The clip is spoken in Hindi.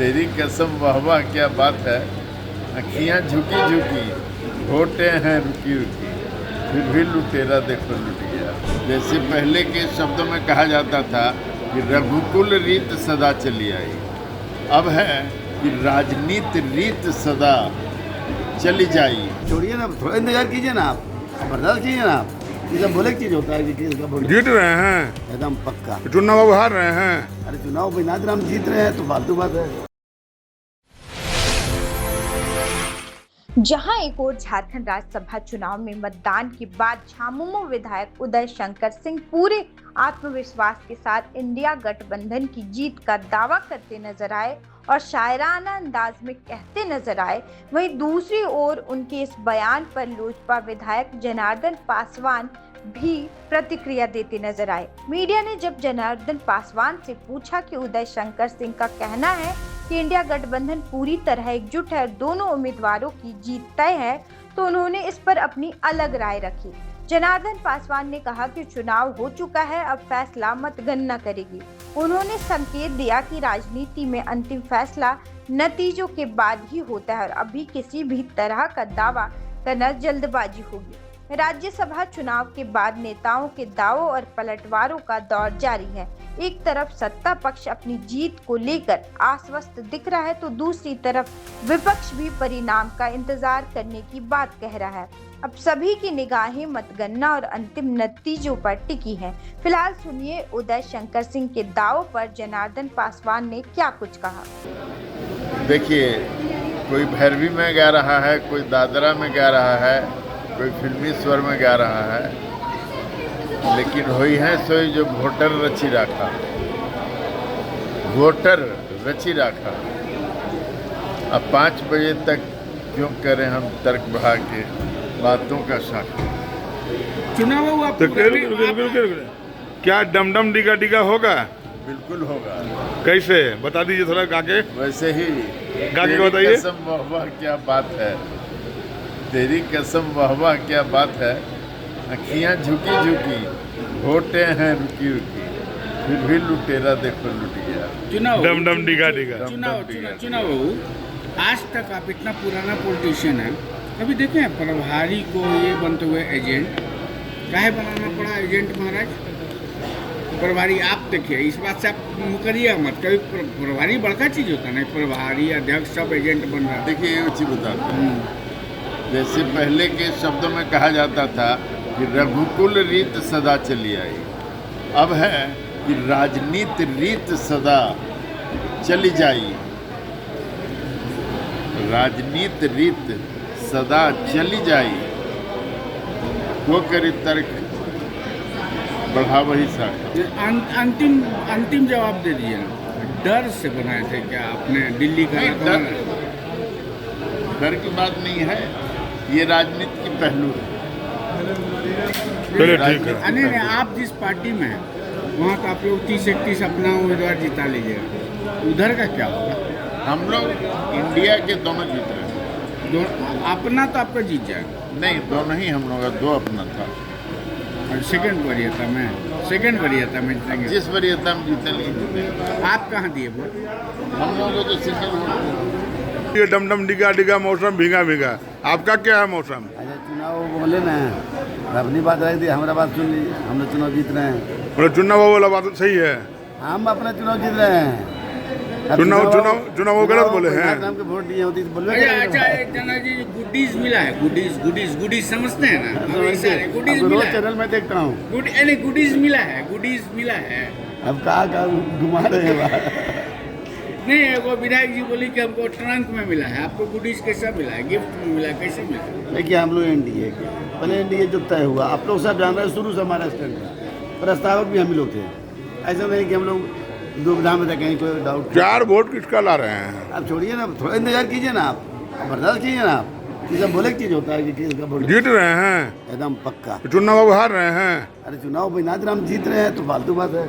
तेरी कसम वाह वाह क्या बात है, अखियाँ झुकी झुकी, होठें हैं रुकी रुकी, फिर भी लुटेरा देखो लुट गया। जैसे पहले के शब्दों में कहा जाता था कि रघुकुल रीत सदा चली आई, अब है कि राजनीति रीत सदा चली जाई। छोड़िए ना, थोड़ा इंतजार कीजिए ना, आप बर्दाश्त कीजिए ना। आप ये सब बोले चीज होता है कि किसका बोल जीत रहे हैं, एकदम पक्का। चुनाव हार रहे हैं। अरे चुनाव बिना हम जीत रहे हैं तो फालतू बात है। जहां एक ओर झारखंड राज्यसभा चुनाव में मतदान के बाद झामुमो विधायक उदय शंकर सिंह पूरे आत्मविश्वास के साथ इंडिया गठबंधन की जीत का दावा करते नजर आए और शायराना अंदाज में कहते नजर आए, वहीं दूसरी ओर उनके इस बयान पर लोजपा विधायक जनार्दन पासवान भी प्रतिक्रिया देते नजर आए। मीडिया ने जब जनार्दन पासवान से पूछा कि उदय शंकर सिंह का कहना है कि इंडिया गठबंधन पूरी तरह एकजुट है और दोनों उम्मीदवारों की जीत तय है, तो उन्होंने इस पर अपनी अलग राय रखी। जनार्दन पासवान ने कहा कि चुनाव हो चुका है, अब फैसला मतगणना करेगी। उन्होंने संकेत दिया कि राजनीति में अंतिम फैसला नतीजों के बाद ही होता है और अभी किसी भी तरह का दावा करना जल्दबाजी होगी। राज्यसभा चुनाव के बाद नेताओं के दावों और पलटवारों का दौर जारी है। एक तरफ सत्ता पक्ष अपनी जीत को लेकर आश्वस्त दिख रहा है, तो दूसरी तरफ विपक्ष भी परिणाम का इंतजार करने की बात कह रहा है। अब सभी की निगाहें मतगणना और अंतिम नतीजों पर टिकी हैं। फिलहाल सुनिए उदय शंकर सिंह के दावों पर जनार्दन पासवान ने क्या कुछ कहा। देखिए, कोई भैरवी में गा रहा है, कोई दादरा में गा रहा है, कोई फिल्मी स्वर में गा रहा है, लेकिन वही है सोई जो वोटर रची राखा, वोटर रची राखा। अब 5 बजे तक क्यों करें हम तर्क बढ़ा के बातों का शाखा। चुनाव हुआ तो क्या डमडम डिगा डिगा होगा? बिल्कुल होगा। कैसे बता दीजिए थोड़ा गाके। वैसे ही गाके बताइए। कसम वाह वाह क्या बात है, तेरी कसम वाह वाह क्या बात है, अखियाँ झुकी झुकी, होठें हैं रुकी रुकी, फिर भी लुटेरा देखो लुट गया। चुनाव डमडम डिगा डिगा। चुनाव आज तक आप इतना पुराना पॉलिटिशियन है, कभी देखे हैं प्रभारी को ये बनते हुए एजेंट? काहे बनाना पड़ा एजेंट महाराज? प्रभारी आप देखिए, इस बात से आप मुकरिए मत। कभी प्रभारी बड़का चीज होता है, नहीं प्रभारी अध्यक्ष सब एजेंट बन रहा है। देखिए ये चीज बताता हूँ, जैसे पहले के शब्दों में कहा जाता था कि रघुकुल रीत सदा चली आई, अब है कि राजनीति रीत सदा चली जाई। राजनीति रीत सदा चली जाई, वो करी तर्क बढ़ा वही शाखा। अंतिम जवाब दे दिए ना। डर से बनाए थे क्या आपने दिल्ली का? डर की बात नहीं है, ये राजनीति की पहलू है। चलिए ठीक है। नहीं, आप जिस पार्टी में हैं वहाँ तो आप लोग 30-31 अपना उम्मीदवार जिता लीजिएगा, उधर का क्या होगा? हम लोग इंडिया के दोनों जीत रहे हैं। अपना तो आपका जीत जाएगा। नहीं, दोनों ही हम लोग का, 2 अपना था। और सेकंड वरीयता में जीतेंगे। जिस वरीयता में जीते नहीं जीते। आप कहाँ दिए वोट? हम लोगों को तो सिंगल वोट। ये डमडम डिगा डिगा मौसम भीगा भीगा, आपका क्या है मौसम? अच्छा चुनाव बोले ना, अपनी बात रख दी, हमारा बात सुन ली, हम लोग चुनाव जीत रहे हैं। मतलब चुनाव वाला बात सही है, हम अपना चुनाव जीत रहे हैं। चुनाव गलत बोले हैं। नाम के वोट दिए होती तो बोलबे अच्छा जना जी, गुडीज मिला है, गुडीज समझते हैं ना? गुडीज मिला रोज है। चैनल में देखता हूँ। गुडीज मिला है। अब कहाँ घुमा रहे हैं बाहर। नहीं, वो विधायक जी बोली कि हमको ट्रंक में मिला है, आपको गुडीज कैसा मिला है? गिफ्ट में मिला, कैसे मिला? देखिए हम लोग एनडीए के, पहले एनडीए जो तय हुआ, आप लोग सब जान रहे हैं, शुरू से हमारा स्टैंड था, प्रस्तावक भी हम ही लोग थे। ऐसा नहीं कि हम लोग दुविधा में थे, कहीं कोई डाउट। 4 वोट किसका ला रहे हैं? आप छोड़िए ना, थोड़ा इंतजार कीजिए ना, आप बर्दाश्त कीजिए ना। आप ये सब बोले चीज होता है कि किसका बोल जीत रहे हैं, एकदम पक्का। चुनाव हार रहे हैं। अरे चुनाव बिना हम जीत रहे हैं तो फालतू बात है।